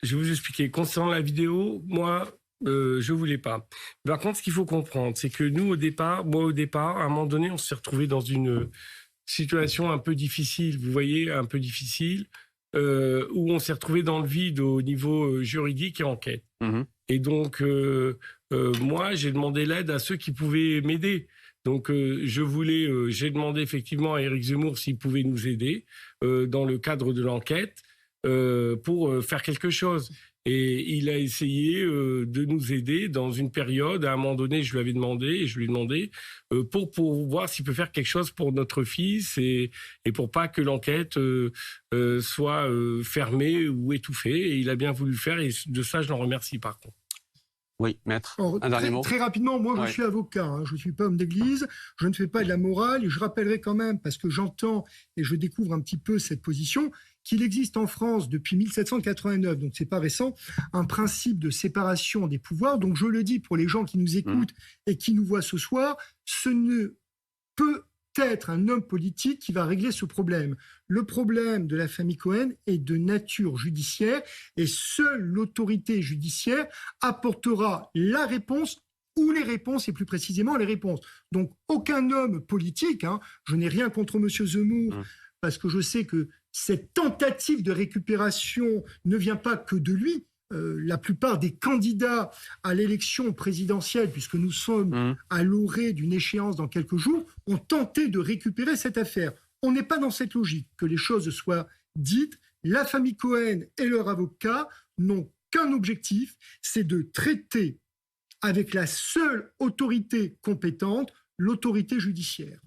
je vais vous expliquer. Concernant la vidéo, moi, je voulais pas. Par contre, ce qu'il faut comprendre, c'est que nous, au départ, à un moment donné, on s'est retrouvé dans une situation un peu difficile. Vous voyez, un peu difficile, où on s'est retrouvé dans le vide au niveau juridique et enquête. Mmh. Et donc, moi, j'ai demandé l'aide à ceux qui pouvaient m'aider. Donc, j'ai demandé effectivement à Éric Zemmour s'il pouvait nous aider dans le cadre de l'enquête pour faire quelque chose. Et il a essayé de nous aider dans une période. À un moment donné, je lui ai demandé pour voir s'il peut faire quelque chose pour notre fils et pour pas que l'enquête soit fermée ou étouffée. Et il a bien voulu le faire et de ça, je l'en remercie par contre. Oui, maître, Alors, un dernier mot. très rapidement, moi Ouais. je suis avocat, hein, je ne suis pas homme d'église, je ne fais pas de la morale, et je rappellerai quand même, parce que j'entends et je découvre un petit peu cette position, qu'il existe en France depuis 1789, donc c'est pas récent, un principe de séparation des pouvoirs. Donc je le dis pour les gens qui nous écoutent et qui nous voient ce soir, ce ne peut être un homme politique qui va régler ce problème. Le problème de la famille Cohen est de nature judiciaire et seule l'autorité judiciaire apportera la réponse ou les réponses, et plus précisément les réponses. Donc aucun homme politique, hein, je n'ai rien contre Monsieur Zemmour, parce que je sais que cette tentative de récupération ne vient pas que de lui. La plupart des candidats à l'élection présidentielle, puisque nous sommes à l'orée d'une échéance dans quelques jours, ont tenté de récupérer cette affaire. On n'est pas dans cette logique. Que les choses soient dites, la famille Cohen et leur avocat n'ont qu'un objectif, c'est de traiter avec la seule autorité compétente, l'autorité judiciaire.